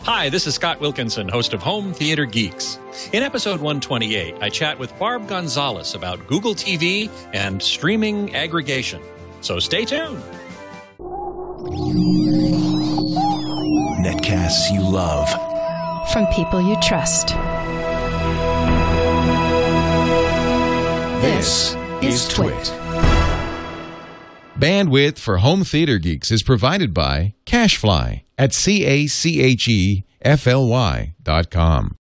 Hi, this is Scott Wilkinson, host of Home Theater Geeks. In episode 128, I chat with Barb Gonzalez about Google TV and streaming aggregation. So stay tuned. Netcasts you love. From people you trust. This is TWiT. Bandwidth for Home Theater Geeks is provided by Cachefly at CACHEFLY.com.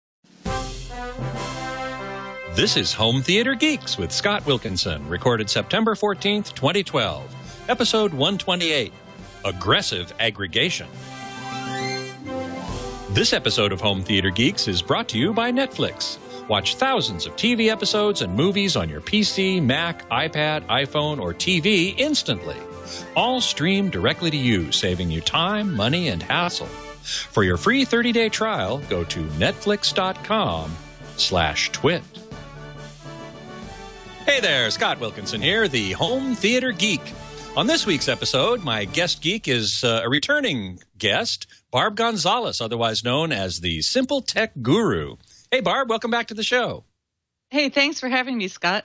This is Home Theater Geeks with Scott Wilkinson, recorded September 14th, 2012. Episode 128, Aggressive Aggregation. This episode of Home Theater Geeks is brought to you by Netflix. Watch thousands of TV episodes and movies on your PC, Mac, iPad, iPhone, or TV instantly. All streamed directly to you, saving you time, money, and hassle. For your free 30-day trial, go to netflix.com/twit. Hey there, Scott Wilkinson here, the Home Theater Geek. On this week's episode, my guest geek is a returning guest, Barb Gonzalez, otherwise known as the Simple Tech Guru. Hey, Barb, welcome back to the show. Hey, thanks for having me, Scott.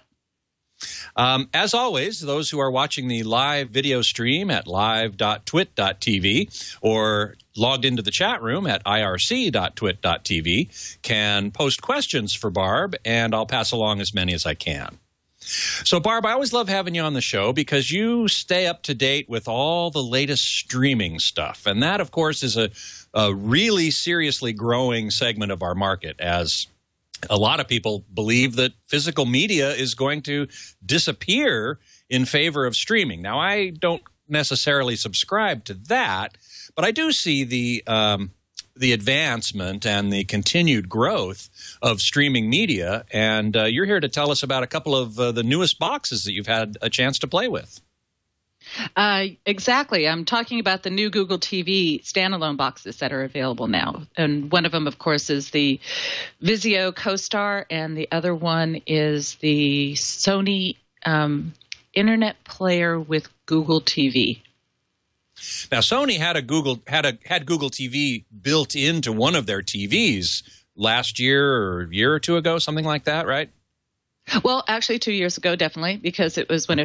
As always, those who are watching the live video stream at live.twit.tv or logged into the chat room at irc.twit.tv can post questions for Barb, and I'll pass along as many as I can. So, Barb, I always love having you on the show because you stay up to date with all the latest streaming stuff. And that, of course, is a really seriously growing segment of our market, as a lot of people believe that physical media is going to disappear in favor of streaming. Now, I don't necessarily subscribe to that, but I do see the advancement and the continued growth of streaming media, and you're here to tell us about a couple of the newest boxes that you've had a chance to play with. Exactly. I'm talking about the new Google TV standalone boxes that are available now. And one of them, of course, is the Vizio Co-Star, and the other one is the Sony Internet Player with Google TV. Now, Sony had Google TV built into one of their TVs last year or a year or two ago, something like that, right? Well, actually 2 years ago, definitely, because it was when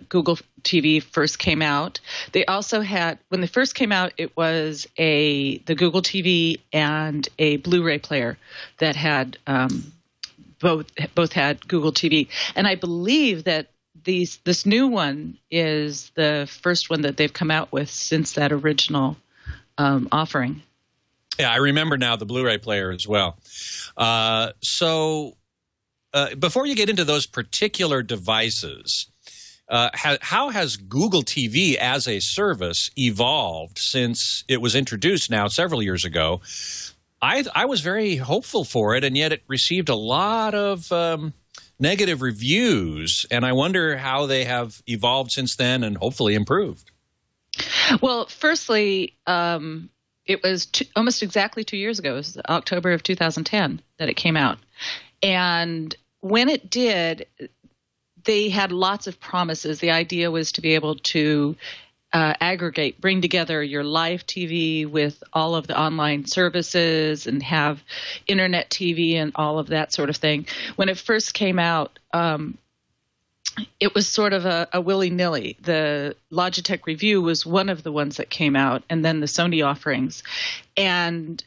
Google TV first came out. They also had, when they first came out, it was the Google TV and a Blu-ray player that had both had Google TV. And I believe that this new one is the first one that they've come out with since that original offering. Yeah, I remember now the Blu-ray player as well. Before you get into those particular devices, how has Google TV as a service evolved since it was introduced now several years ago? I was very hopeful for it, and yet it received a lot of negative reviews, and I wonder how they have evolved since then and hopefully improved. Well, firstly, it was almost exactly 2 years ago. It was October of 2010 that it came out. And when it did, they had lots of promises. The idea was to be able to aggregate, bring together your live TV with all of the online services and have internet TV and all of that sort of thing. When it first came out, it was sort of a willy-nilly. The Logitech Review was one of the ones that came out, and then the Sony offerings. And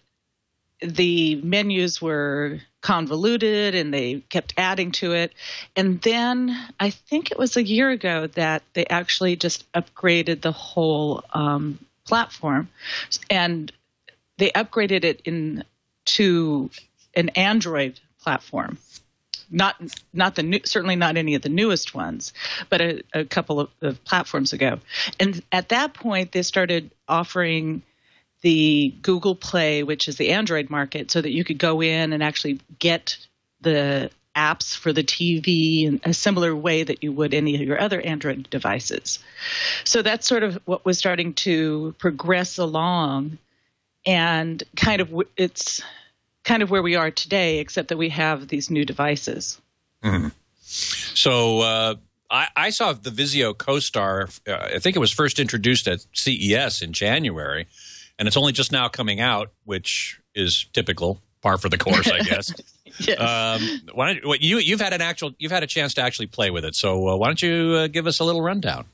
the menus were convoluted, and they kept adding to it. And then I think it was a year ago that they actually just upgraded the whole platform, and they upgraded it to an Android platform. Not the new, certainly not any of the newest ones, but a couple of platforms ago. And at that point, they started offering the Google Play, which is the Android market, so that you could go in and actually get the apps for the TV in a similar way that you would any of your other Android devices. So that's sort of what was starting to progress along, and it's kind of where we are today, except that we have these new devices. Mm-hmm. So I saw the Vizio Co-Star, I think it was first introduced at CES in January. and it's only just now coming out, which is typical, par for the course, I guess. Yes. You've had a chance to actually play with it, so why don't you give us a little rundown?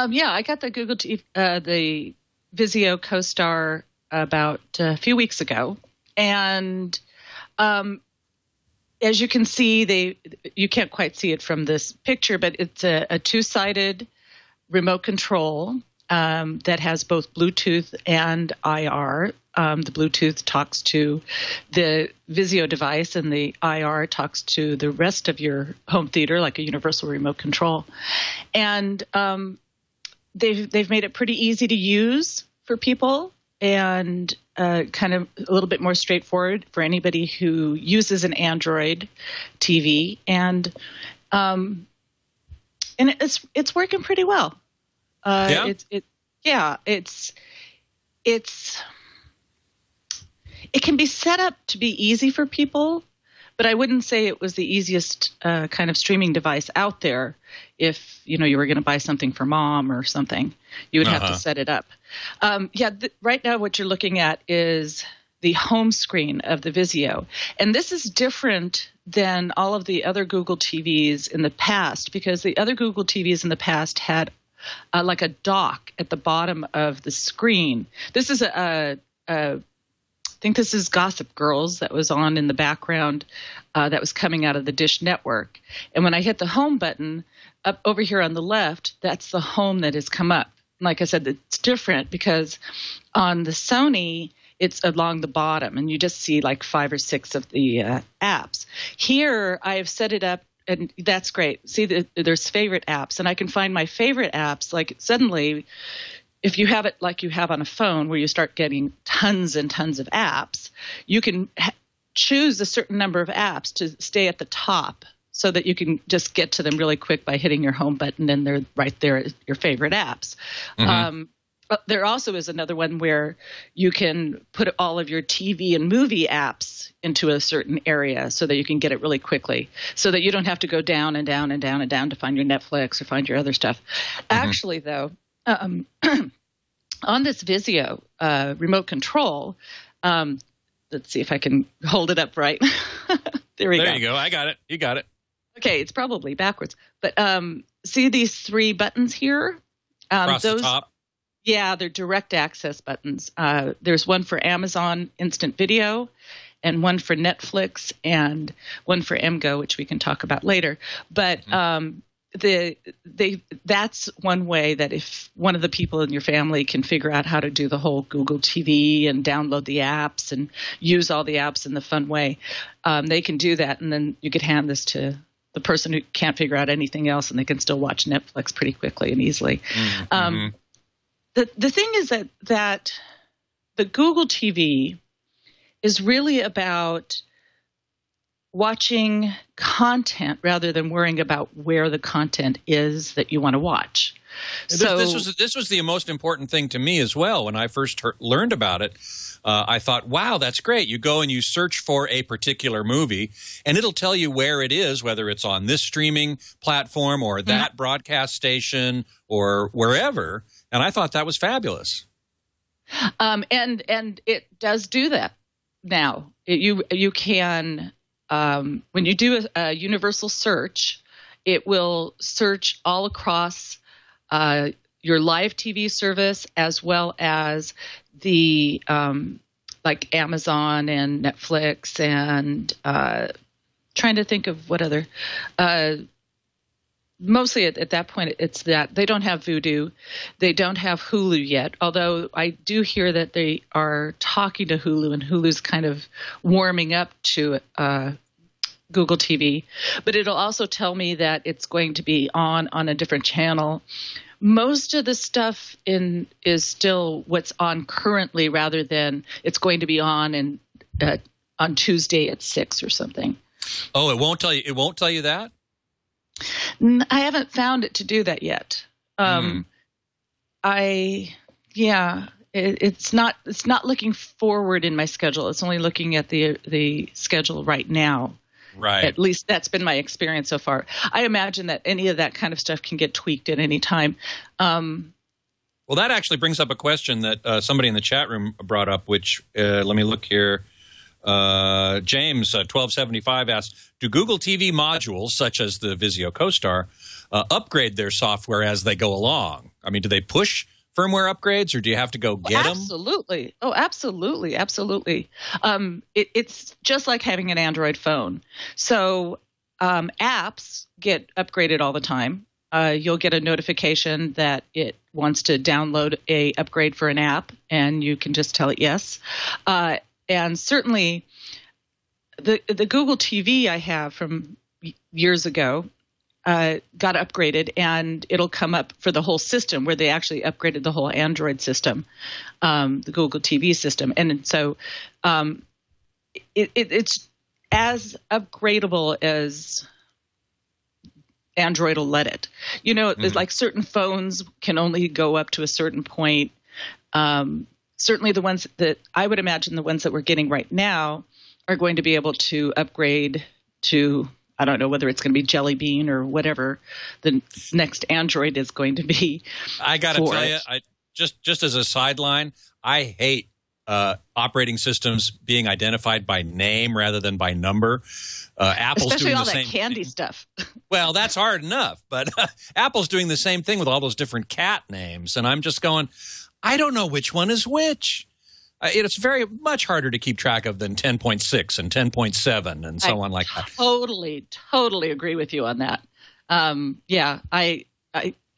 Yeah, I got the the Vizio Co-Star about a few weeks ago, and as you can see, you can't quite see it from this picture, but it's a two-sided remote control that has both Bluetooth and IR. The Bluetooth talks to the Vizio device, and the IR talks to the rest of your home theater, like a universal remote control. And they've made it pretty easy to use for people, and kind of a little bit more straightforward for anybody who uses an Android TV, and it's working pretty well. It can be set up to be easy for people, but I wouldn't say it was the easiest kind of streaming device out there. If you were going to buy something for mom or something, you would have to set it up. Right now what you're looking at is the home screen of the Vizio, and this is different than all of the other Google TVs in the past, because the other Google TVs in the past had like a dock at the bottom of the screen. This is I think this is Gossip Girls that was on in the background that was coming out of the Dish Network. And when I hit the home button up over here on the left, that's the home that has come up. Like I said, it's different because on the Sony, it's along the bottom, and you just see like 5 or 6 of the apps. Here, I have set it up, and that's great. See, there's favorite apps, and I can find my favorite apps. Like suddenly, if you have it like you have on a phone where you start getting tons and tons of apps, you can choose a certain number of apps to stay at the top so that you can just get to them really quick by hitting your home button, and they're right there, your favorite apps. Mm-hmm. But there also is another one where you can put all of your TV and movie apps into a certain area so that you can get it really quickly, so that you don't have to go down and down and down and down to find your Netflix or find your other stuff. Mm-hmm. Actually, though, on this Vizio remote control, let's see if I can hold it up right. There we go. There you go. I got it. You got it. Okay, it's probably backwards. But see these 3 buttons here? Across the top? Yeah, they're direct access buttons. There's one for Amazon Instant Video, and one for Netflix, and one for MGO, which we can talk about later. But that's one way that if one of the people in your family can figure out how to do the whole Google TV and download the apps and use all the apps in the fun way, they can do that, and then you could hand this to the person who can't figure out anything else, and they can still watch Netflix pretty quickly and easily. Mm-hmm. The thing is that the Google TV is really about watching content rather than worrying about where the content is that you want to watch. So this was the most important thing to me as well. When I first learned about it, I thought, wow, that's great. You go and you search for a particular movie, and it'll tell you where it is, whether it's on this streaming platform or that broadcast station or wherever. And I thought that was fabulous. And it does do that now. You can when you do a universal search, it will search all across your live TV service as well as the like Amazon and Netflix and trying to think of what other. Mostly at that point, it's that they don't have Vudu. They don't have Hulu yet, although I do hear that they are talking to Hulu, and Hulu's kind of warming up to Google TV. But it'll also tell me that it's going to be on a different channel. Most of the stuff is still what's on currently, rather than it's going to be on Tuesday at 6 or something. Oh, it won't tell you. It won't tell you that? I haven't found it to do that yet. It's not looking forward in my schedule. It's only looking at the schedule right now. Right. At least that's been my experience so far. I imagine that any of that kind of stuff can get tweaked at any time. Well, that actually brings up a question that somebody in the chat room brought up, which let me look here. James 1275 asks, do Google TV modules such as the Vizio CoStar upgrade their software as they go along? I mean, do they push firmware upgrades, or do you have to go get them? Absolutely. Oh, absolutely. Absolutely. It's just like having an Android phone. So apps get upgraded all the time. You'll get a notification that it wants to download a upgrade for an app, and you can just tell it yes. And certainly the Google TV I have from years ago got upgraded, and it'll come up for the whole system, where they actually upgraded the whole Android system, the Google TV system. And so it's as upgradable as Android will let it. You know, like certain phones can only go up to a certain point. Certainly the ones that I would imagine, the ones that we're getting right now, are going to be able to upgrade to, I don't know whether it's going to be Jelly Bean or whatever the next Android is going to be. I got to tell you, just as a sideline, I hate operating systems being identified by name rather than by number. Apple's especially doing all the that same candy stuff. Well, that's hard enough, but Apple's doing the same thing with all those different cat names, and I'm just going, I don't know which one is which. It's very much harder to keep track of than 10.6 and 10.7 and so on like that. Totally agree with you on that. Yeah,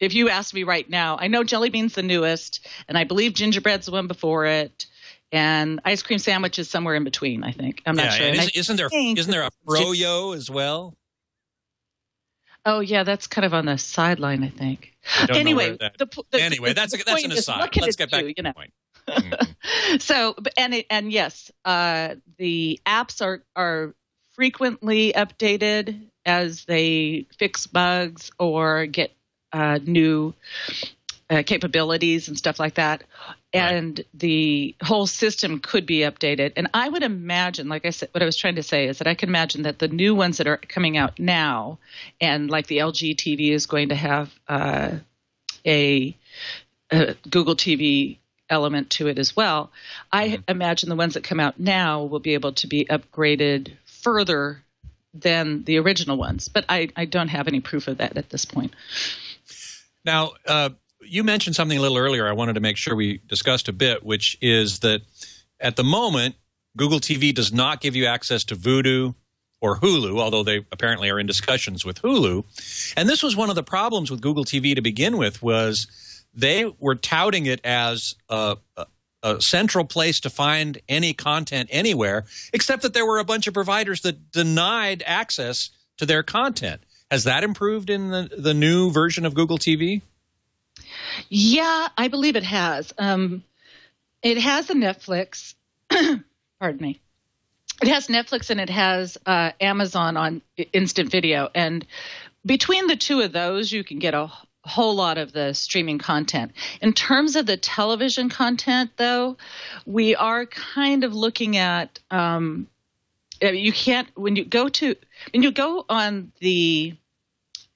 if you ask me right now, I know Jelly Bean's the newest, and I believe Gingerbread's the one before it, and Ice Cream Sandwich is somewhere in between, I think. I'm not sure. And isn't there a Froyo as well? Oh, yeah, that's kind of on the sideline, I think. Anyway, that's an aside. Let's get back to the point. So, and yes, the apps are frequently updated as they fix bugs or get new capabilities and stuff like that. And the whole system could be updated. And I would imagine, like I said, what I was trying to say is that I can imagine that the new ones that are coming out now, and like the LG TV is going to have a Google TV element to it as well. I imagine the ones that come out now will be able to be upgraded further than the original ones. But I don't have any proof of that at this point. Now, you mentioned something a little earlier I wanted to make sure we discussed a bit, which is that at the moment, Google TV does not give you access to Vudu or Hulu, although they apparently are in discussions with Hulu. And this was one of the problems with Google TV to begin with, was they were touting it as a central place to find any content anywhere, except that there were a bunch of providers that denied access to their content. Has that improved in the new version of Google TV? Yeah, I believe it has. It has a Netflix. Pardon me. It has Netflix and it has Amazon on instant video. And between the two of those, you can get a whole lot of the streaming content. In terms of the television content, though, we are kind of looking at you can't when you go on the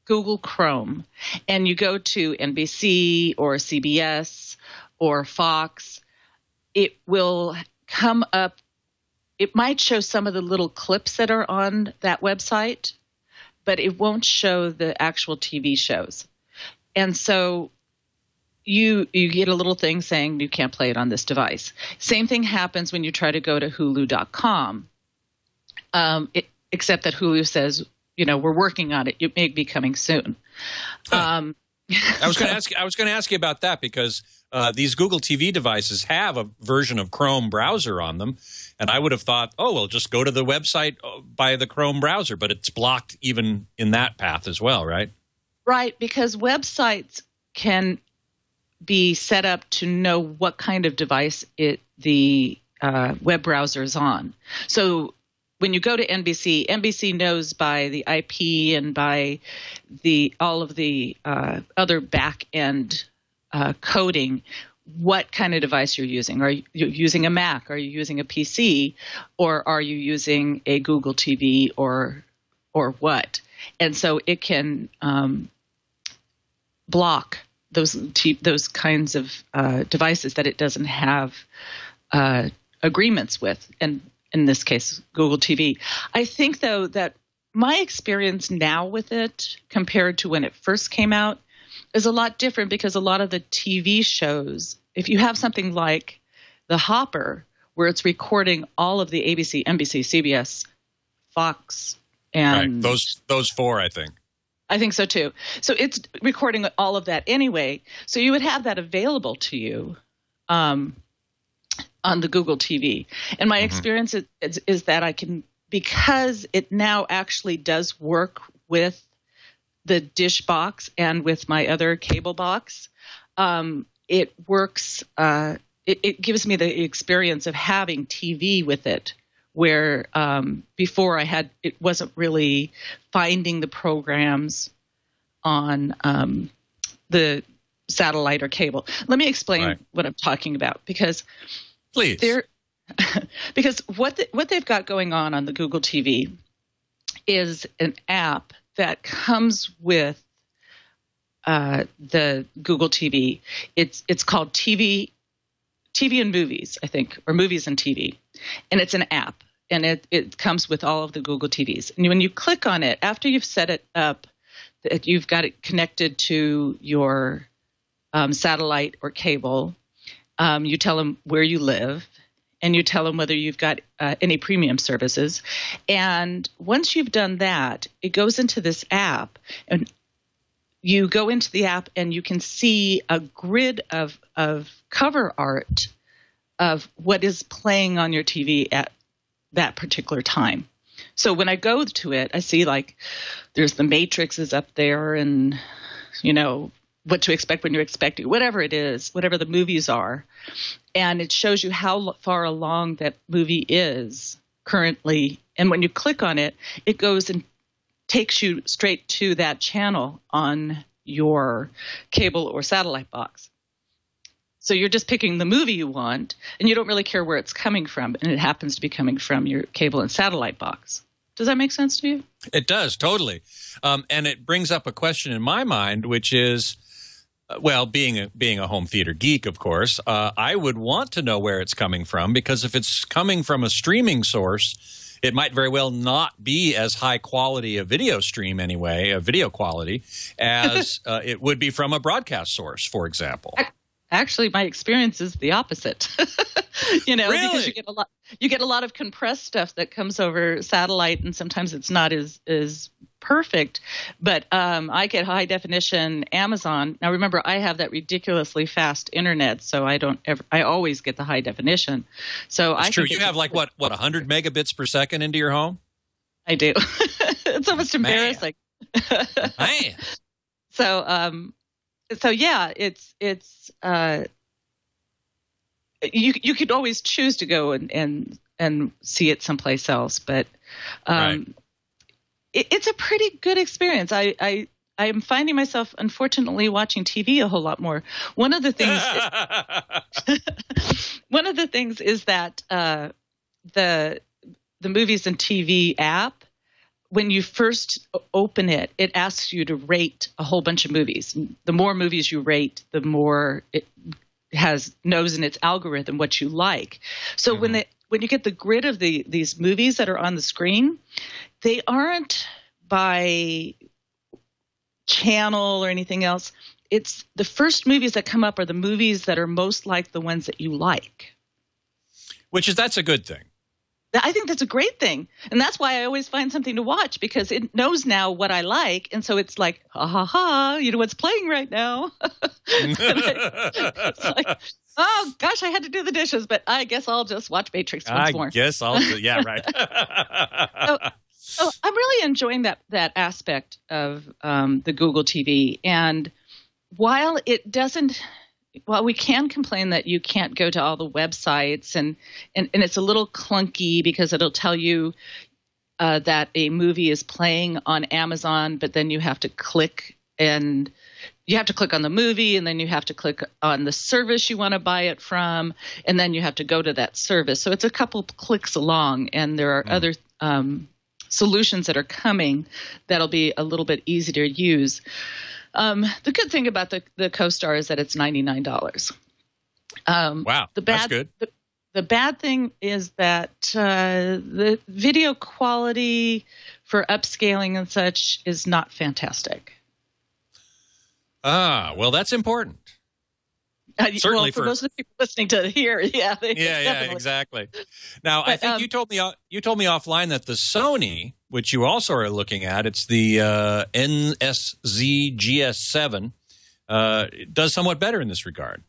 Google Chrome and you go to NBC or CBS or Fox, it will come up. It might show some of the little clips that are on that website, but it won't show the actual TV shows. And so you get a little thing saying you can't play it on this device. Same thing happens when you try to go to Hulu.com, except that Hulu says, we're working on it. It may be coming soon. I was going to ask you about that because these Google TV devices have a version of Chrome browser on them, and I would have thought, just go to the website by the Chrome browser, but it's blocked even in that path as well, right? Right, because websites can be set up to know what kind of device the web browser is on. So when you go to NBC, NBC knows by the IP and by all of the other back-end coding what kind of device you're using. Are you using a Mac? Are you using a PC? Or are you using a Google TV or what? And so it can block those kinds of devices that it doesn't have agreements with, and in this case, Google TV. I think, though, that my experience now with it compared to when it first came out is a lot different, because a lot of the TV shows, if you have something like the Hopper, where it's recording all of the ABC, NBC, CBS, Fox, and those four, I think. I think so too. So it's recording all of that anyway. So you would have that available to you on the Google TV. And my experience is that I can, because it now actually does work with the dish box and with my other cable box, it works. It gives me the experience of having TV with it, where before it wasn't really finding the programs on the satellite or cable. Let me explain what I'm talking about, because please. Because what they've got going on the Google TV is an app that comes with the Google TV. It's called TV and Movies, I think, or Movies and TV. And it's an app, and it comes with all of the Google TVs. And when you click on it, after you've set it up, that you've got it connected to your satellite or cable, you tell them where you live, and you tell them whether you've got any premium services. And once you've done that, it goes into this app, and you go into the app and you can see a grid of cover art of what is playing on your TV at that particular time. So when I go to it, I see like there's The Matrix is up there, and what to expect when you're expecting, whatever it is, whatever the movies are. And it shows you how far along that movie is currently. And when you click on it, it goes and takes you straight to that channel on your cable or satellite box. So you're just picking the movie you want, and you don't really care where it's coming from, and it happens to be coming from your cable and satellite box. Does that make sense to you? It does, totally. And it brings up a question in my mind, which is, being a home theater geek, of course, I would want to know where it's coming from, because if it's coming from a streaming source, it might very well not be as high quality a video stream anyway, a video quality, as it would be from a broadcast source, for example. Actually, my experience is the opposite. Really? Because you get a lot of compressed stuff that comes over satellite, and sometimes it's not as perfect. But I get high definition Amazon. Now, remember, I have that ridiculously fast internet, so I always get the high definition. So it's true. You have like what 100 megabits per second into your home? I do. It's almost embarrassing. Man. So yeah, it's you could always choose to go and see it someplace else, but it's a pretty good experience. I am finding myself, unfortunately, watching TV a whole lot more. One of the things is that the Movies and TV app, when you first open it, it asks you to rate a whole bunch of movies. The more movies you rate, the more it knows in its algorithm what you like. So when you get the grid of these movies that are on the screen, they aren't by channel or anything else. It's the first movies that come up are the movies that are most like the ones that you like. That's a good thing. I think that's a great thing. And that's why I always find something to watch, because it knows now what I like. And so it's like, ha ha ha, what's playing right now. It's like, oh gosh, I had to do the dishes, but I guess I'll just watch Matrix once more. Yeah, right. So I'm really enjoying that aspect of the Google TV. And while we can complain that you can't go to all the websites, and it's a little clunky because it'll tell you that a movie is playing on Amazon, but then you have to click on the movie, and then you have to click on the service you want to buy it from, and then you have to go to that service. So it's a couple clicks along, and there are other solutions that are coming that'll be a little bit easier to use. The good thing about the Co-Star is that it's $99. Wow, that's good. The bad thing is that the video quality for upscaling and such is not fantastic. Well, that's important. Certainly for most of the people listening to here, yeah. Exactly. Now, I think you told me offline that the Sony, which you also are looking at, it's the NSZ GS7, does somewhat better in this regard.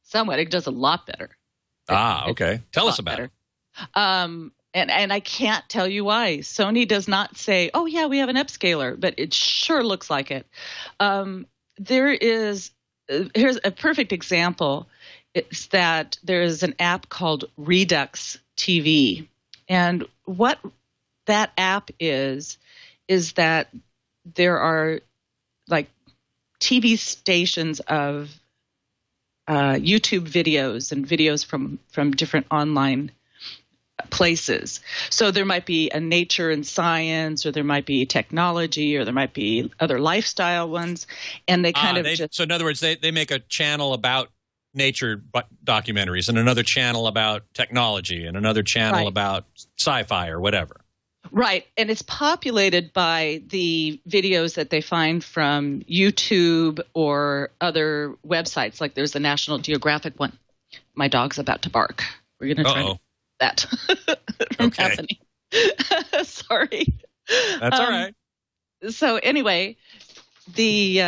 Somewhat. It does a lot better. Okay. Tell us about it. And I can't tell you why. Sony does not say, "Oh yeah, we have an upscaler," but it sure looks like it. Here's a perfect example. It's that there is an app called Redux TV, and what that app is that there are like TV stations of YouTube videos and videos from different online places. So there might be a nature and science, or there might be technology, or there might be other lifestyle ones. And they kind of so in other words, they make a channel about nature documentaries, and another channel about technology, and another channel about sci-fi or whatever. Right. And it's populated by the videos that they find from YouTube or other websites. Like there's the National Geographic one. My dog's about to bark. We're going to try that from happening. Sorry. That's all right. So anyway, you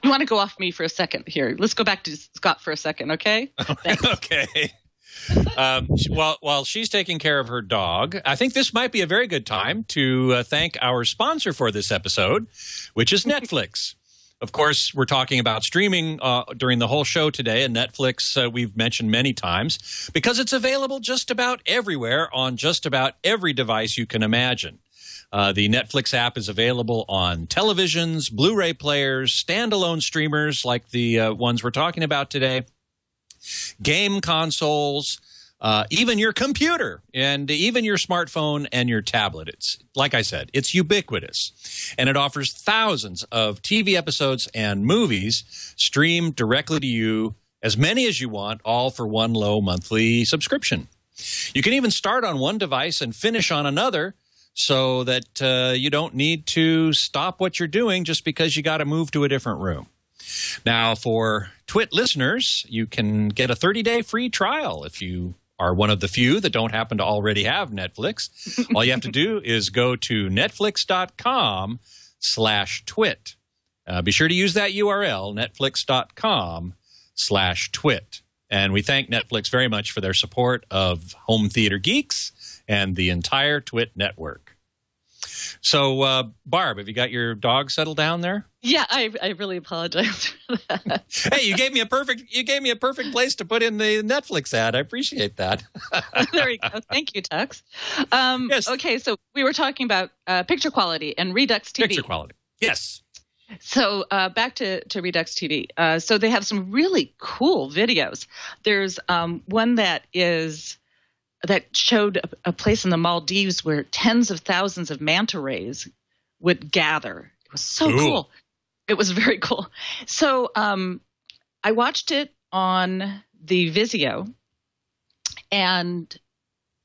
want to go off me for a second here. Let's go back to Scott for a second, okay? Thanks. Okay. While she's taking care of her dog, I think this might be a very good time to thank our sponsor for this episode, which is Netflix. Of course, we're talking about streaming during the whole show today, and Netflix we've mentioned many times because it's available just about everywhere on just about every device you can imagine. The Netflix app is available on televisions, Blu-ray players, standalone streamers like the ones we're talking about today, game consoles, even your computer, and even your smartphone and your tablet. It's, like I said, it's ubiquitous, and it offers thousands of TV episodes and movies streamed directly to you, as many as you want, all for one low monthly subscription. You can even start on one device and finish on another, so that you don't need to stop what you're doing just because you got to move to a different room. Now, for TWiT listeners, you can get a 30-day free trial if you are one of the few that don't happen to already have Netflix. All you have to do is go to netflix.com/twit. Be sure to use that URL, netflix.com/twit. And we thank Netflix very much for their support of Home Theater Geeks and the entire TWiT network. So, Barb, have you got your dog settled down there? Yeah, I really apologize for that. Hey, you gave me a perfect place to put in the Netflix ad. I appreciate that. There you go. Thank you, Tux. Yes. Okay, so we were talking about picture quality and Redux TV. Picture quality, yes. So back to Redux TV. So they have some really cool videos. There's one that showed a place in the Maldives where tens of thousands of manta rays would gather. It was so cool. It was very cool. So I watched it on the Vizio, and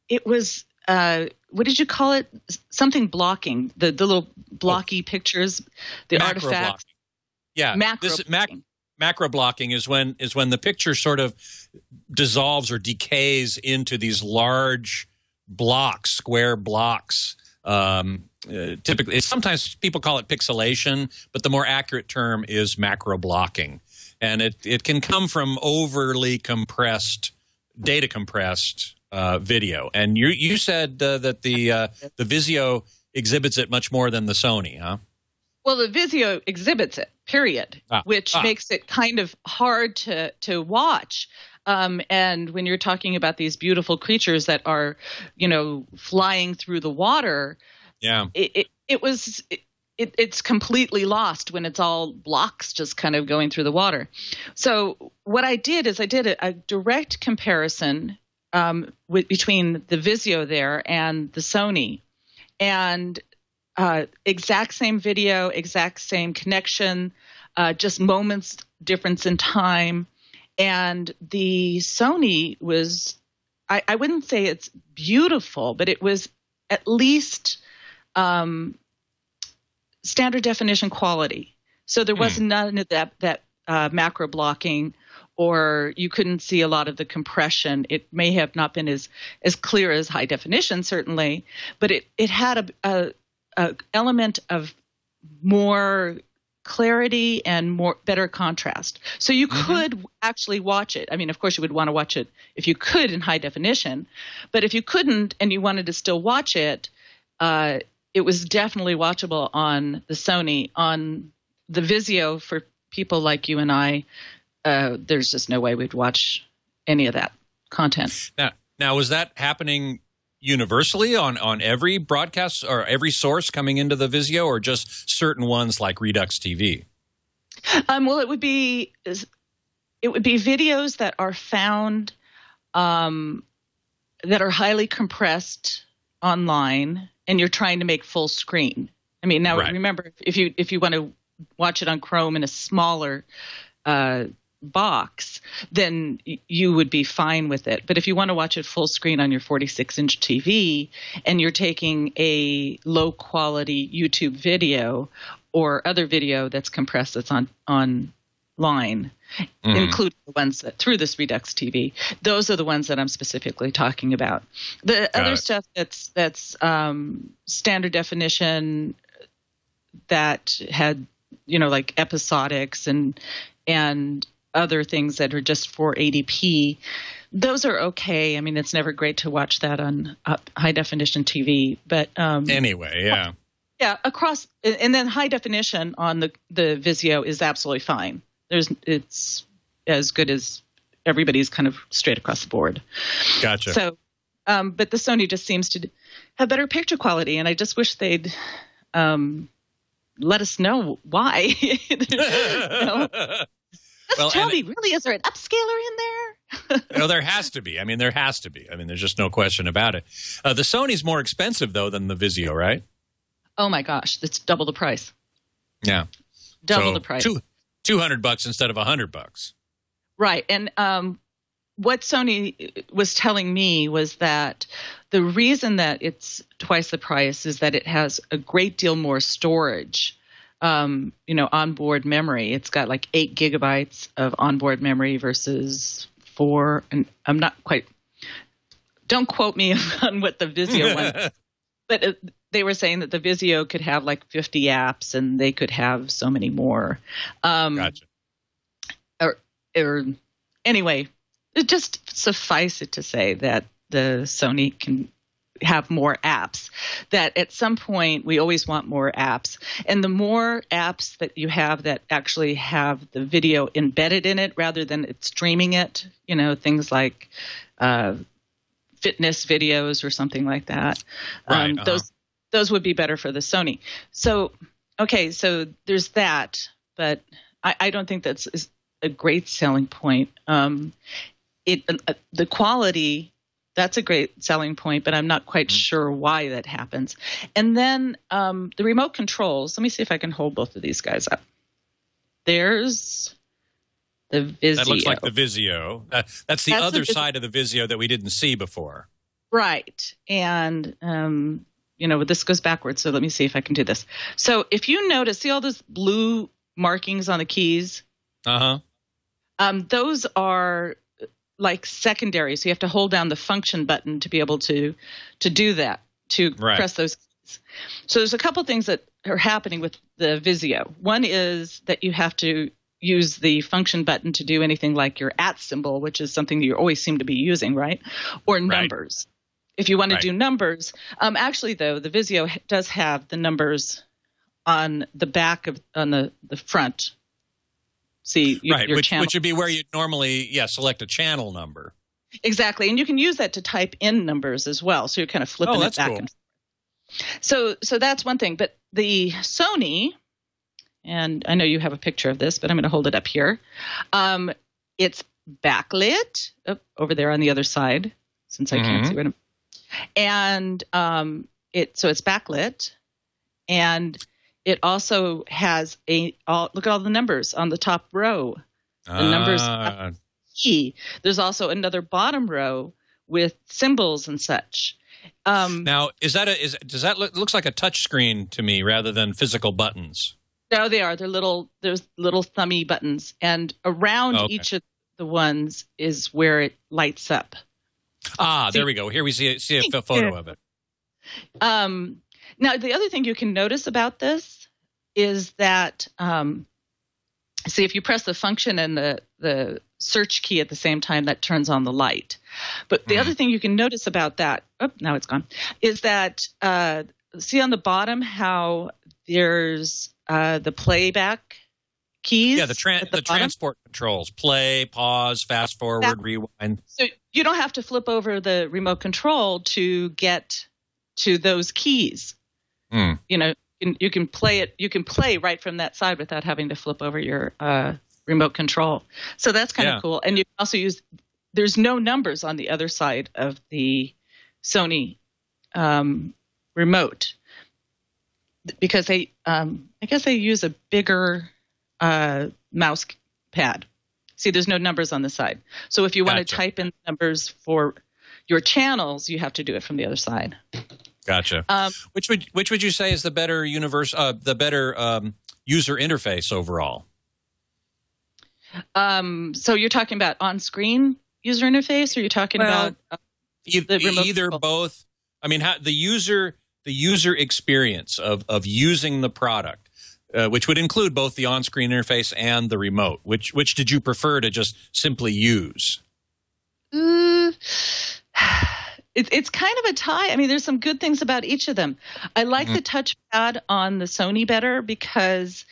it was what did you call it? Something blocking, the little blocky pictures, the macro artifacts. Blocking. Yeah, macro blocking is when the picture sort of dissolves or decays into these large blocks, square blocks. Typically, sometimes people call it pixelation, but the more accurate term is macro blocking, and it can come from overly data compressed video. And you said that the Vizio exhibits it much more than the Sony, huh? Well, the Vizio exhibits it, period, which makes it kind of hard to watch. And when you're talking about these beautiful creatures that are, flying through the water, it's completely lost when it's all blocks just kind of going through the water. So what I did is I did a direct comparison between the Vizio there and the Sony, and exact same video, exact same connection, just moments difference in time. And the Sony was, I wouldn't say it's beautiful, but it was at least standard definition quality. So there was none of that macro blocking, or you couldn't see a lot of the compression. It may have not been as clear as high definition, certainly, but it had a element of more clarity and better contrast. So you could actually watch it. I mean, of course, you would want to watch it if you could in high definition, but if you couldn't and you wanted to still watch it, it was definitely watchable on the Sony. On the Vizio, for people like you and I, there's just no way we'd watch any of that content. Now, was that happening universally on every broadcast or every source coming into the Vizio, or just certain ones like Redux TV? Well, it would be videos that are found that are highly compressed online, and you're trying to make full screen. I mean, now remember, if you want to watch it on Chrome in a smaller box, then you would be fine with it. But if you want to watch it full screen on your 46-inch TV and you're taking a low-quality YouTube video or other video that's compressed that's online, including the ones that through this Redux TV, those are the ones that I'm specifically talking about. The other stuff that's standard definition that had, like episodics and other things that are just 480p, those are okay. I mean, it's never great to watch that on high definition TV, but anyway, yeah. Yeah, across, and then high definition on the Vizio is absolutely fine. It's as good as everybody's kind of straight across the board. Gotcha. So, but the Sony just seems to have better picture quality, and I just wish they'd let us know why. Well, tell me, really, is there an upscaler in there? No, there has to be. I mean, there has to be. I mean, there's just no question about it. The Sony's more expensive, though, than the Vizio, right? Oh, my gosh. It's double the price. Yeah. Double the price. $200 instead of $100. Right. And what Sony was telling me was that the reason that it's twice the price is that it has a great deal more storage. Onboard memory. It's got like 8 gigabytes of onboard memory versus 4. And I'm not quite, don't quote me on what the Vizio one, but they were saying that the Vizio could have like 50 apps and they could have so many more. Gotcha. Or anyway, just suffice it to say that the Sony can have more apps, that at some point we always want more apps. And the more apps that you have that actually have the video embedded in it rather than it streaming it, things like fitness videos or something like that, right, those would be better for the Sony. So, okay, so there's that, but I don't think that's a great selling point. The quality, that's a great selling point, but I'm not quite sure why that happens. And then the remote controls. Let me see if I can hold both of these guys up. There's the Vizio. That looks like the Vizio. That's the other side of the Vizio that we didn't see before. Right. And, this goes backwards, so let me see if I can do this. So if you notice, see all those blue markings on the keys? Uh-huh. Those are like secondary, so you have to hold down the function button to be able to do that, to press those keys. So there's a couple things that are happening with the Vizio. One is that you have to use the function button to do anything like your @ symbol, which is something you always seem to be using, right? Or numbers. If you want to do numbers, actually though, the Vizio does have the numbers on the back on the front. See, your channel. Which would be where you'd normally, select a channel number. Exactly. And you can use that to type in numbers as well. So you're kind of flipping it back and forth. So that's one thing. But the Sony, and I know you have a picture of this, but I'm going to hold it up here. It's backlit over there on the other side, since I can't see it. And so it's backlit. and it also has look at all the numbers on the top row. The numbers key. There's also another bottom row with symbols and such. Now, looks like a touch screen to me rather than physical buttons? No, they are. There's little thumby buttons, and around each of the ones is where it lights up. There we go. Here we see a photo of it. Now, the other thing you can notice about this is that, see, if you press the function and the search key at the same time, that turns on the light. But the other thing you can notice about that, now it's gone, is that, see on the bottom how there's the playback keys? Yeah, the transport controls, play, pause, fast forward, rewind. So you don't have to flip over the remote control to get to those keys. You know, you can play it. You can play right from that side without having to flip over your remote control. So that's kind of cool. And you can also use. There's no numbers on the other side of the Sony remote because I guess they use a bigger mouse pad. See, there's no numbers on the side. So if you want to type in numbers for your channels, you have to do it from the other side. Gotcha. Which would you say is the better user interface overall? So you're talking about on-screen user interface, or you're talking about either both? I mean, the user experience of using the product, which would include both the on-screen interface and the remote. Which did you prefer to just simply use? It's kind of a tie. I mean, there's some good things about each of them. I like the touchpad on the Sony better because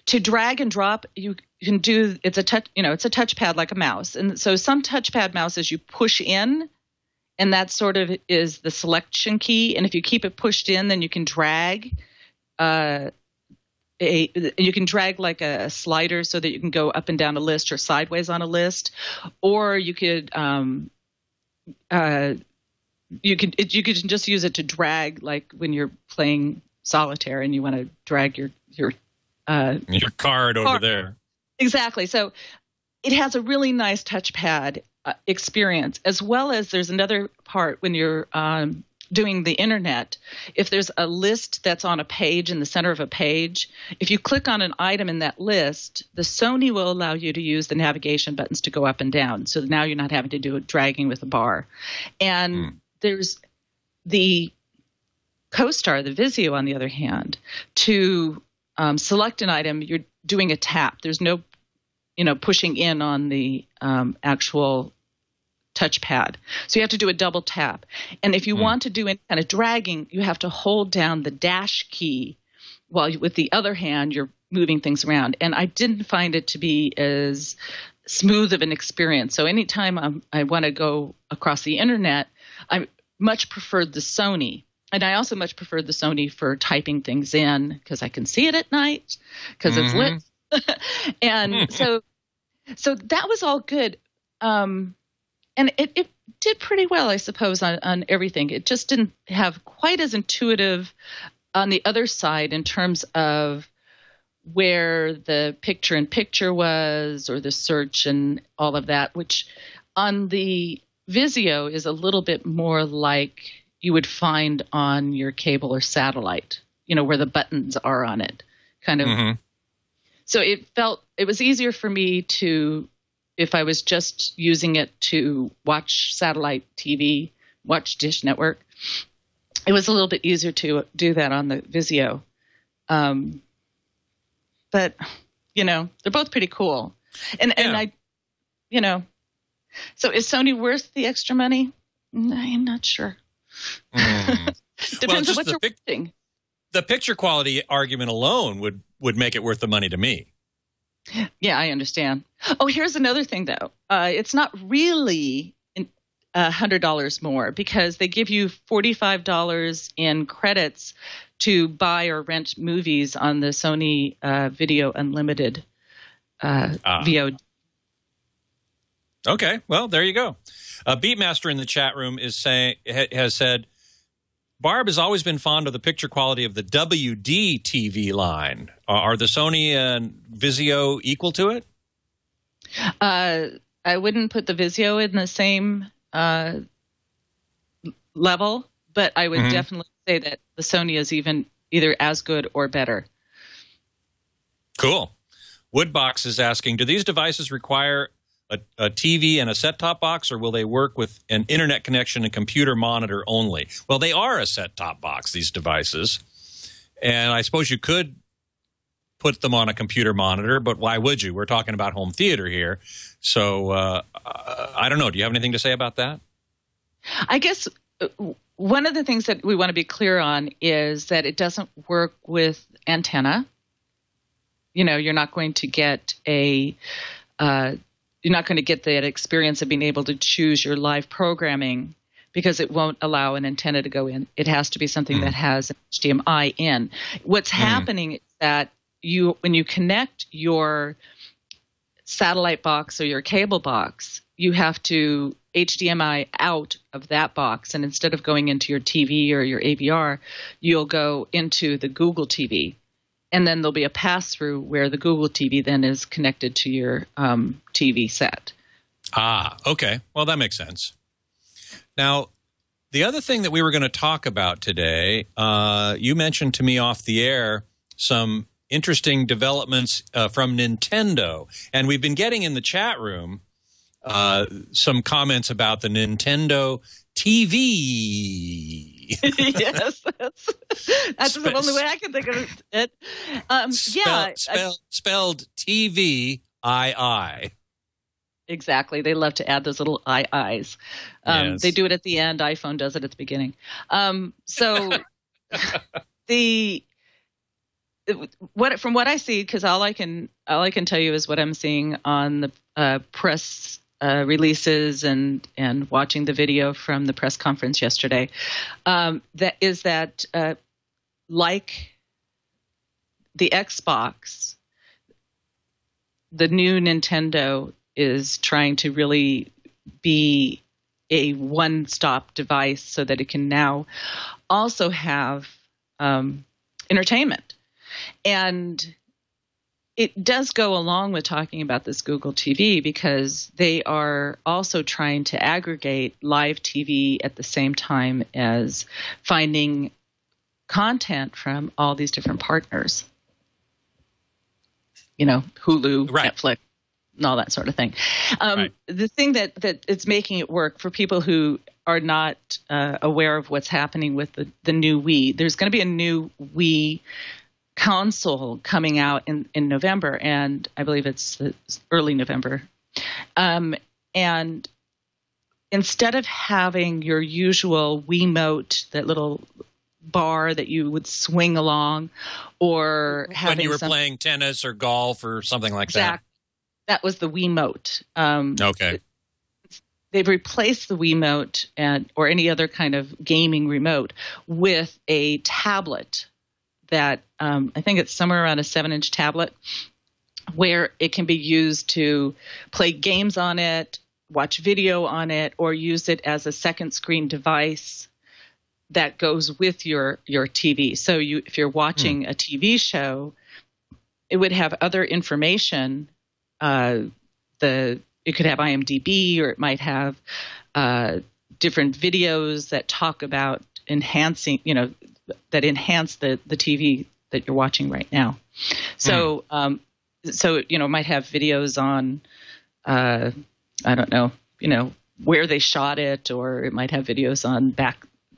to drag and drop, you can do. It's a touchpad like a mouse, and so some touchpad mouses you push in, and that sort of is the selection key. And if you keep it pushed in, then you can drag. You can drag like a slider so that you can go up and down a list or sideways on a list, or you could. You could just use it to drag, like when you're playing solitaire and you want to drag your card over there. Exactly. So it has a really nice touchpad experience, as well as there's another part when you're doing the internet. If there's a list that's on a page in the center of a page, if you click on an item in that list, the Sony will allow you to use the navigation buttons to go up and down. So now you're not having to do it dragging with a bar. And there's the CoStar, the Vizio, on the other hand, to select an item, you're doing a tap. There's no, pushing in on the actual touchpad. So you have to do a double tap. And if you want to do any kind of dragging, you have to hold down the dash key while with the other hand, you're moving things around. And I didn't find it to be as smooth of an experience. So anytime I want to go across the internet, I much preferred the Sony. And I also much preferred the Sony for typing things in because I can see it at night because it's lit. And so that was all good. And it did pretty well, I suppose, on everything. It just didn't have quite as intuitive on the other side in terms of where the picture-in-picture was or the search and all of that, which on the Vizio is a little bit more like you would find on your cable or satellite, where the buttons are on it, kind of. So it was easier for me to, if I was just using it to watch satellite TV, watch Dish Network, it was a little bit easier to do that on the Vizio. But, they're both pretty cool. And I, so is Sony worth the extra money? I'm not sure. Depends on what you're watching. The picture quality argument alone would make it worth the money to me. Yeah, I understand. Oh, here's another thing, though. It's not really $100 more because they give you $45 in credits to buy or rent movies on the Sony Video Unlimited VOD. Okay, well, there you go. Beatmaster in the chat room has said, Barb has always been fond of the picture quality of the WD TV line. Are the Sony and Vizio equal to it? I wouldn't put the Vizio in the same level, but I would definitely say that the Sony is either as good or better. Cool. Woodbox is asking, do these devices require a TV and a set-top box, or will they work with an internet connection and computer monitor only? Well, they are a set-top box, these devices. And I suppose you could put them on a computer monitor, but why would you? We're talking about home theater here. So I don't know. Do you have anything to say about that? I guess one of the things that we want to be clear on is that it doesn't work with antenna. You know, you're not going to get you're not going to get that experience of being able to choose your live programming because it won't allow an antenna to go in. It has to be something that has an HDMI in. What's happening is that when you connect your satellite box or your cable box, you have to HDMI out of that box. And instead of going into your TV or your AVR, you'll go into the Google TV. And then there'll be a pass-through where the Google TV then is connected to your TV set. Ah, okay. Well, that makes sense. Now, the other thing that we were going to talk about today, you mentioned to me off the air some interesting developments from Nintendo. And we've been getting in the chat room some comments about the Nintendo TV. Yes, that's the only way I can think of it. Spelled TVII. Exactly. They love to add those little IIs. Yes. They do it at the end. iPhone does it at the beginning. So from what I see, because all I can tell you is what I'm seeing on the press releases and watching the video from the press conference yesterday, that like the Xbox, the new Nintendo is trying to really be a one-stop device so that it can now also have entertainment. And it does go along with talking about this Google TV because they are also trying to aggregate live TV at the same time as finding content from all these different partners. You know, Hulu, right. Netflix, and all that sort of thing. Right. The thing that it's making it work for people who are not aware of what's happening with the new Wii, there's going to be a new Wii console coming out in November, and I believe it's early November. And instead of having your usual Wiimote, that little bar that you would swing along, or having when you were playing tennis or golf or something like that. That was the Wiimote. Okay. They've replaced the Wiimote or any other kind of gaming remote with a tablet that I think it's somewhere around a 7-inch tablet where it can be used to play games on it, watch video on it, or use it as a second screen device that goes with your TV. So if you're watching a TV show, it would have other information. It could have IMDb, or it might have different videos that talk about enhancing, that enhance the TV that you're watching right now. So, it might have videos on, I don't know, where they shot it, or it might have videos on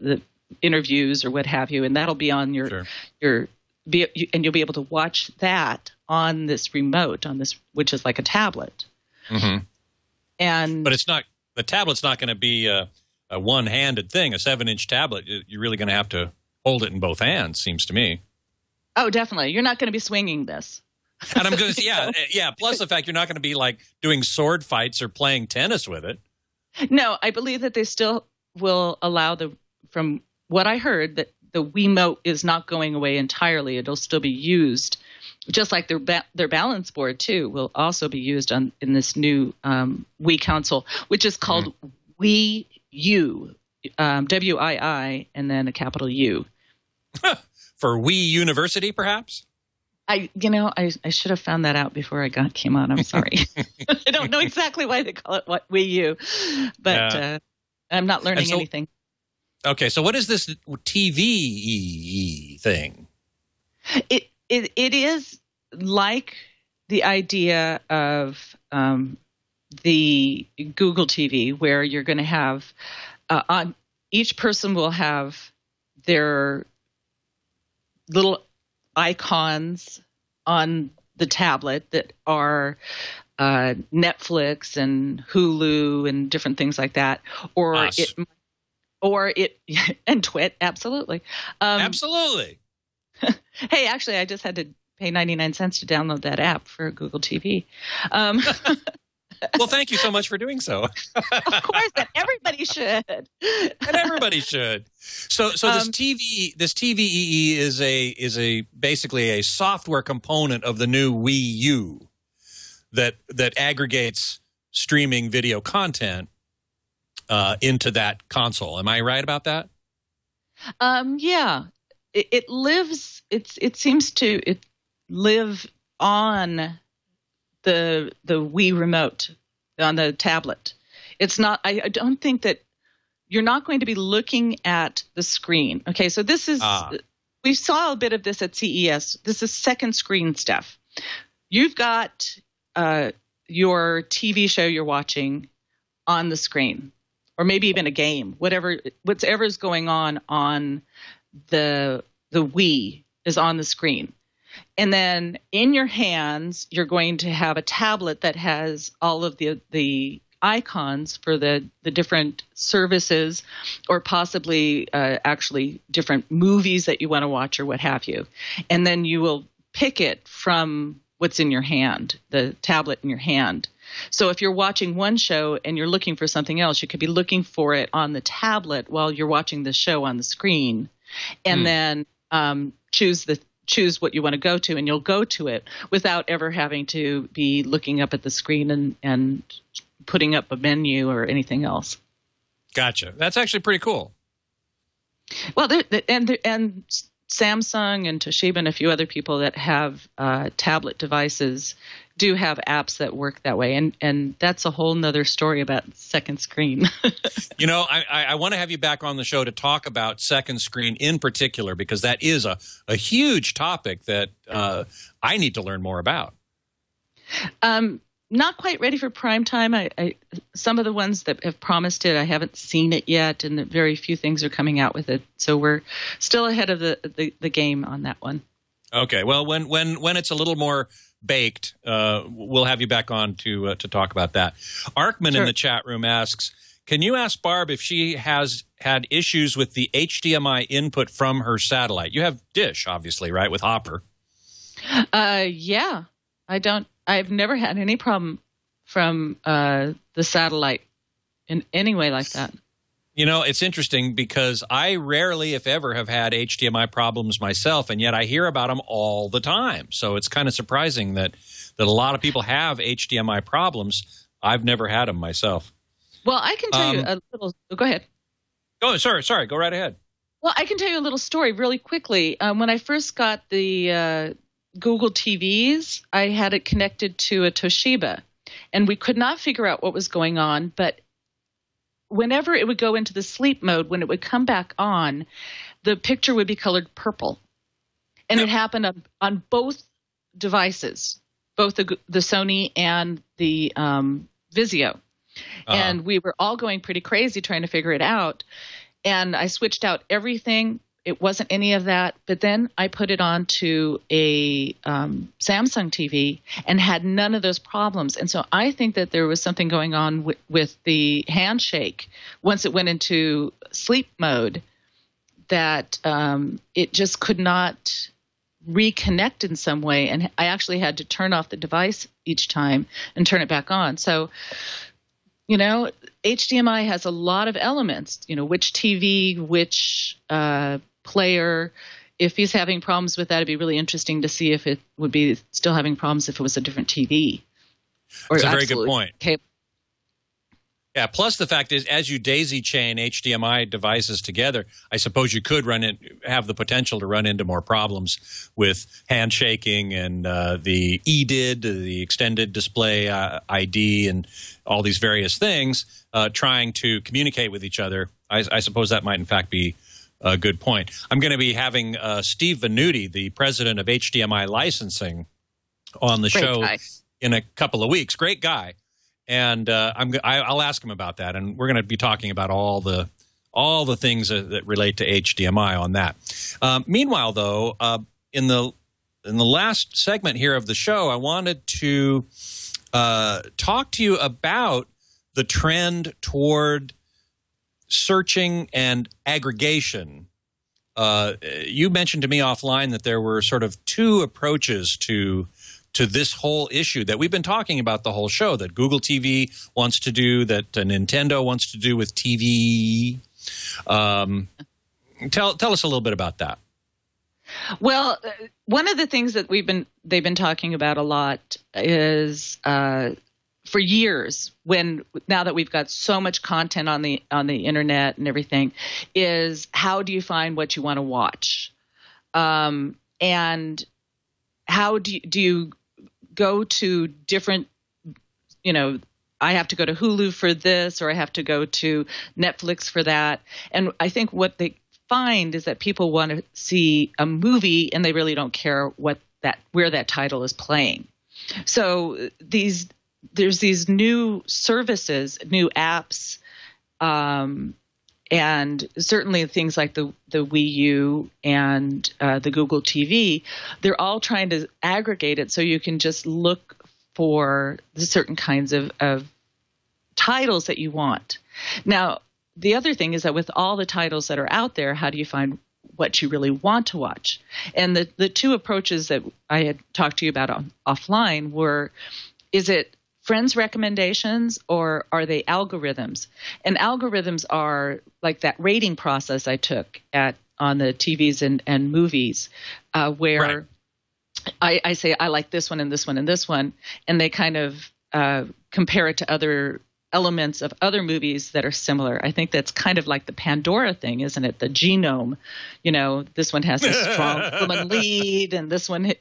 the interviews or what have you, and that'll be on and you'll be able to watch that on this remote, which is like a tablet. Mm-hmm. But the tablet's not going to be a one-handed thing. A 7-inch tablet, you're really going to have to hold it in both hands, seems to me. Oh, definitely. You're not going to be swinging this. And I'm going to, yeah. Plus the fact you're not going to be like doing sword fights or playing tennis with it. No, I believe that they still will allow from what I heard, that the Wiimote is not going away entirely. It'll still be used, just like their balance board too will also be used in this new Wii console, which is called Wii U. WII, and then a capital U. For We University, perhaps? I should have found that out before I came on. I'm sorry. I don't know exactly why they call it Wii U, but I'm not learning anything. Okay, so what is this TV thing? It is like the idea of the Google TV, where you're going to have on each person will have their little icons on the tablet that are Netflix and Hulu and different things like that, or it and TWiT, absolutely. Absolutely. Hey, actually, I just had to pay 99 cents to download that app for Google TV. Well, thank you so much for doing so. Of course, and everybody should. And everybody should. So this TVEE is basically a software component of the new Wii U that aggregates streaming video content into that console. Am I right about that? Yeah. It lives. It seems to live on the Wii remote on the tablet. It's not. I don't think that you're not going to be looking at the screen. Okay, so this is. We saw a bit of this at CES. This is second screen stuff. You've got your TV show you're watching on the screen, or maybe even a game. Whatever's going on the Wii is on the screen. And then in your hands, you're going to have a tablet that has all of the icons for the different services, or possibly actually different movies that you want to watch or what have you. And then you will pick it from what's in your hand, the tablet in your hand. So if you're watching one show and you're looking for something else, you could be looking for it on the tablet while you're watching the show on the screen, and then choose what you want to go to, and you'll go to it without ever having to be looking up at the screen and putting up a menu or anything else. Gotcha. That's actually pretty cool. Well, and Samsung and Toshiba and a few other people that have tablet devices do have apps that work that way. And that's a whole nother story about second screen. You know, I want to have you back on the show to talk about second screen in particular, because that is a huge topic that I need to learn more about. Not quite ready for prime time. Some of the ones that have promised it, I haven't seen it yet, and very few things are coming out with it. So we're still ahead of the game on that one. Okay. Well, when it's a little more baked, we'll have you back on to talk about that. Arkman in the chat room asks, can you ask Barb if she has had issues with the HDMI input from her satellite? You have Dish, obviously, right, with Hopper? Yeah. I've never had any problem from the satellite in any way like that. You know, it's interesting because I rarely, if ever, have had HDMI problems myself, and yet I hear about them all the time. So it's kind of surprising that a lot of people have HDMI problems. I've never had them myself. Well, I can tell you a little – go ahead. Oh, sorry. Go right ahead. Well, I can tell you a little story really quickly. When I first got the Google TVs, I had it connected to a Toshiba, and we could not figure out what was going on, but whenever it would go into the sleep mode, when it would come back on, the picture would be colored purple. And it happened on both devices, both the Sony and the Vizio. And we were all going pretty crazy trying to figure it out. And I switched out everything. It wasn't any of that. But then I put it on to a Samsung TV and had none of those problems. And so I think that there was something going on with the handshake once it went into sleep mode, that it just could not reconnect in some way. And I actually had to turn off the device each time and turn it back on. So, you know, HDMI has a lot of elements, you know, which TV, which player. If he's having problems with that, it'd be really interesting to see if it would be still having problems if it was a different TV. That's a very good point. Yeah, plus the fact is, as you daisy chain HDMI devices together, I suppose you could have the potential to run into more problems with handshaking and the EDID, the extended display ID, and all these various things trying to communicate with each other. I suppose that might, in fact, be a good point. I'm going to be having Steve Venuti, the president of HDMI licensing, on the show in a couple of weeks. Great guy. And I'll ask him about that, and we're going to be talking about all the things that relate to HDMI on that. Meanwhile, though, in the last segment here of the show, I wanted to talk to you about the trend toward searching and aggregation. You mentioned to me offline that there were sort of two approaches to this whole issue that we've been talking about the whole show, that Google TV wants to do, that Nintendo wants to do with TV. Tell us a little bit about that. Well, one of the things that they've been talking about a lot is for years, now that we've got so much content on the internet and everything, is how do you find what you want to watch, and how do you go to different, I have to go to Hulu for this, or I have to go to Netflix for that. And I think what they find is that people want to see a movie and they really don't care where that title is playing. So there's these new services, new apps, and certainly things like the Wii U and the Google TV, they're all trying to aggregate it so you can just look for the certain kinds of titles that you want. Now, the other thing is that with all the titles that are out there, how do you find what you really want to watch? And the two approaches that I had talked to you about offline were, is it friends' recommendations, or are they algorithms? And algorithms are like that rating process I took on the TVs and movies, where I say I like this one and this one and this one, and they kind of compare it to other elements of other movies that are similar. I think that's kind of like the Pandora thing, isn't it? The genome, this one has a strong woman lead, and this one,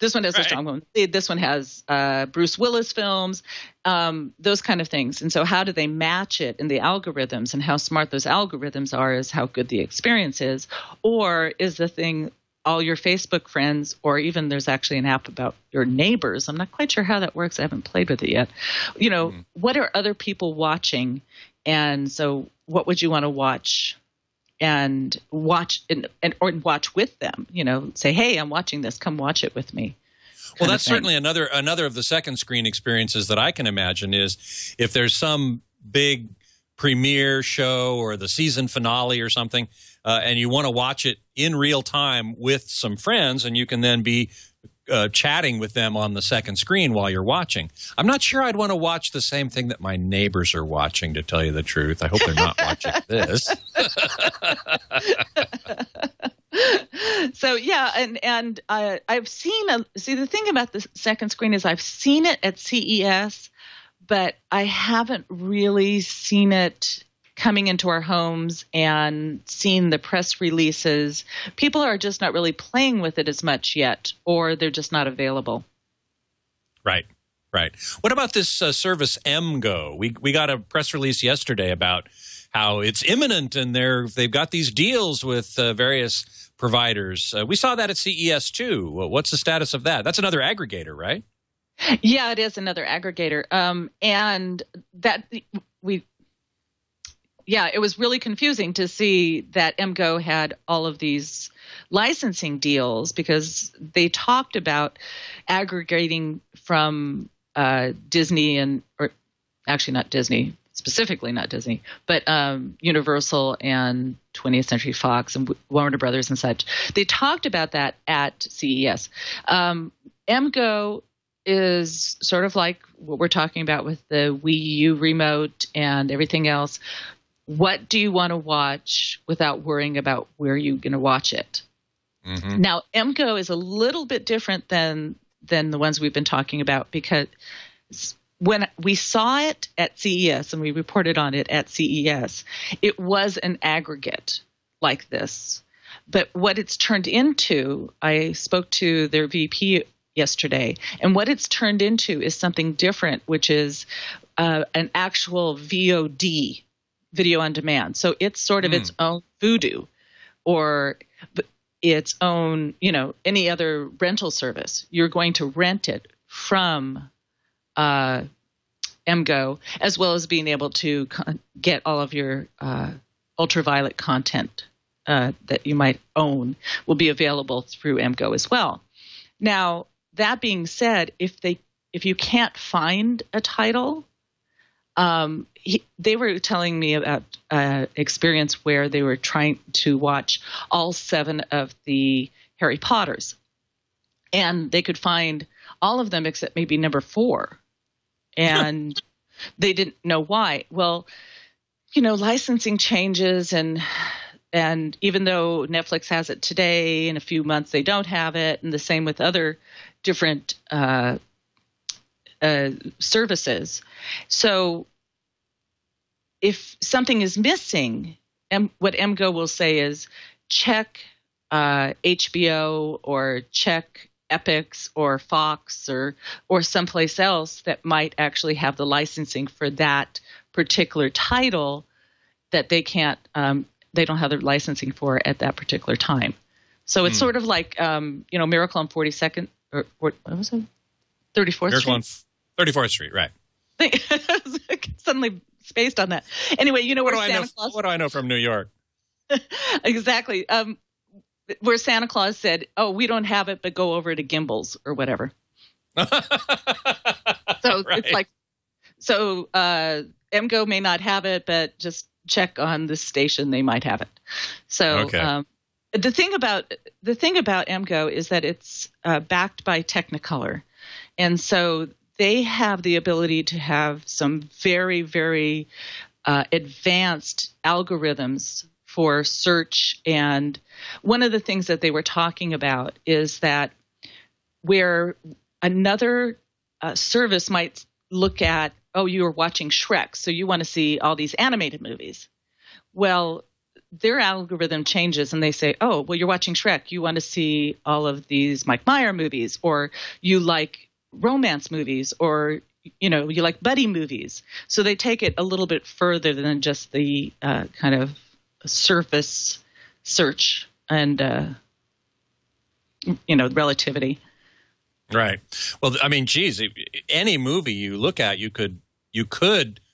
this one has a strong woman lead. This one has Bruce Willis films, those kind of things. And so how do they match it in the algorithms, and how smart those algorithms are is how good the experience is, or is the thing all your Facebook friends, or even there's actually an app about your neighbors. I'm not quite sure how that works. I haven't played with it yet. What are other people watching? And so what would you want to watch and watch or watch with them? Say, hey, I'm watching this. Come watch it with me. Well, that's certainly another of the second screen experiences that I can imagine is if there's some big premiere show or the season finale or something, and you want to watch it in real time with some friends, and you can then be chatting with them on the second screen while you're watching. I'm not sure I'd want to watch the same thing that my neighbors are watching, to tell you the truth. I hope they're not watching this. So, yeah, and I've seen the thing about the second screen is I've seen it at CES, but I haven't really seen it coming into our homes and seeing the press releases. People are just not really playing with it as much yet, or they're just not available. Right. What about this service MGO? We got a press release yesterday about how it's imminent, and they've got these deals with various providers. We saw that at CES too. What's the status of that? That's another aggregator, right? Yeah, it is another aggregator. And that it was really confusing to see that MGO had all of these licensing deals, because they talked about aggregating from Disney or actually not Disney, specifically not Disney, but Universal and 20th Century Fox and Warner Brothers and such. They talked about that at CES. MGO is sort of like what we're talking about with the Wii U remote and everything else. What do you want to watch without worrying about where you're going to watch it? Mm-hmm. Now, MGO is a little bit different than the ones we've been talking about, because when we saw it at CES and we reported on it at CES, it was an aggregate like this. But what it's turned into, I spoke to their VP yesterday, and what it's turned into is something different, which is an actual VOD, video on demand. So it's sort of its own Vudu or its own, any other rental service. You're going to rent it from MGO, as well as being able to get all of your ultraviolet content that you might own will be available through MGO as well. Now, that being said, if you can't find a title, they were telling me about experience where they were trying to watch all 7 of the Harry Potters, and they could find all of them except maybe number 4, and they didn't know why. Well, licensing changes, and even though Netflix has it today, in a few months they don't have it, and the same with other different services. So if something is missing, what MGO will say is check HBO or check Epix or Fox or someplace else that might actually have the licensing for that particular title that they can't, they don't have the licensing for at that particular time. So it's sort of like, Miracle on 42nd, or what was it? 34th Miracle on Street? 34th Street, right. Suddenly spaced on that. Anyway, where Santa Claus... What do I know from New York? Exactly. Where Santa Claus said, "Oh, we don't have it, but go over to Gimbel's or whatever." So right. It's like, MGO may not have it, but just check on this station; they might have it. So okay. The thing about MGO is that it's backed by Technicolor, and so they have the ability to have some very, very advanced algorithms for search. And one of the things that they were talking about is that where another service might look at, oh, you are watching Shrek, so you want to see all these animated movies. Well, their algorithm changes and they say, oh, well, you're watching Shrek, you want to see all of these Mike Meyer movies, or you like romance movies, or you like buddy movies. So they take it a little bit further than just the kind of surface search and relativity. Right. Well, I mean, geez, any movie you look at, you could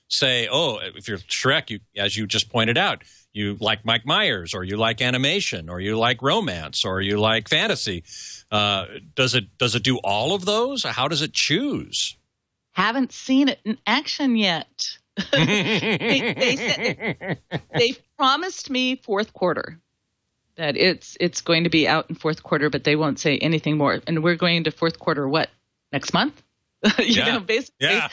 say, oh, if you're Shrek, as you just pointed out, you like Mike Myers, or you like animation, or you like romance, or you like fantasy. Does it do all of those? How does it choose? Haven't seen it in action yet. They promised me fourth quarter that it's going to be out in fourth quarter, but they won't say anything more. And we're going to fourth quarter what, next month? Basically. Yeah.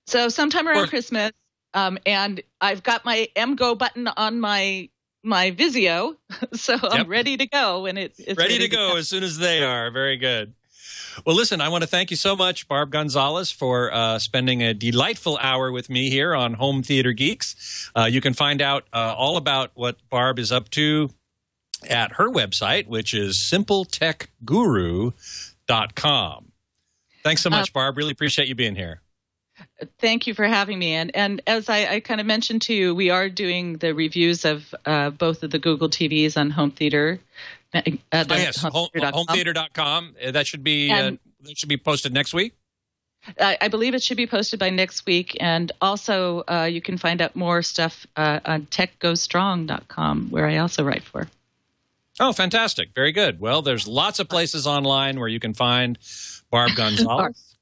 So sometime around Christmas. And I've got my MGO button on my Vizio, so I'm ready to go when it's ready to go as soon as they are. Very good. Well, listen, I want to thank you so much, Barb Gonzalez, for spending a delightful hour with me here on Home Theater Geeks. You can find out all about what Barb is up to at her website, which is simpletechguru.com. Thanks so much, Barb. Really appreciate you being here. Thank you for having me. And as I kind of mentioned to you, we are doing the reviews of both of the Google TVs on Home Theater. Yes, hometheater.com. That should be posted next week. I believe it should be posted by next week. And also you can find out more stuff on techgostrong.com, where I also write for. Oh, fantastic. Very good. Well, there's lots of places online where you can find Barb Gonzalez.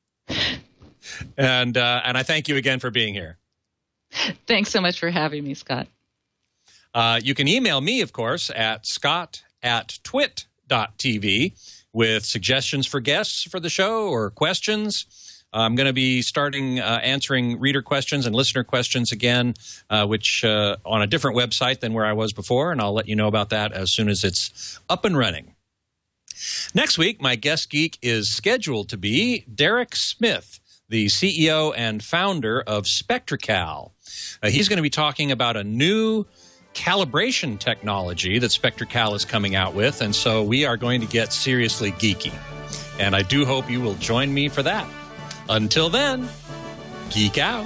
And I thank you again for being here. Thanks so much for having me, Scott. You can email me, of course, at scott@twit.tv with suggestions for guests for the show or questions. I'm going to be starting answering reader questions and listener questions again, which on a different website than where I was before, and I'll let you know about that as soon as it's up and running. Next week, my guest geek is scheduled to be Derek Smith, the CEO and founder of SpectraCal. He's going to be talking about a new calibration technology that SpectraCal is coming out with, and so we are going to get seriously geeky. And I do hope you will join me for that. Until then, geek out.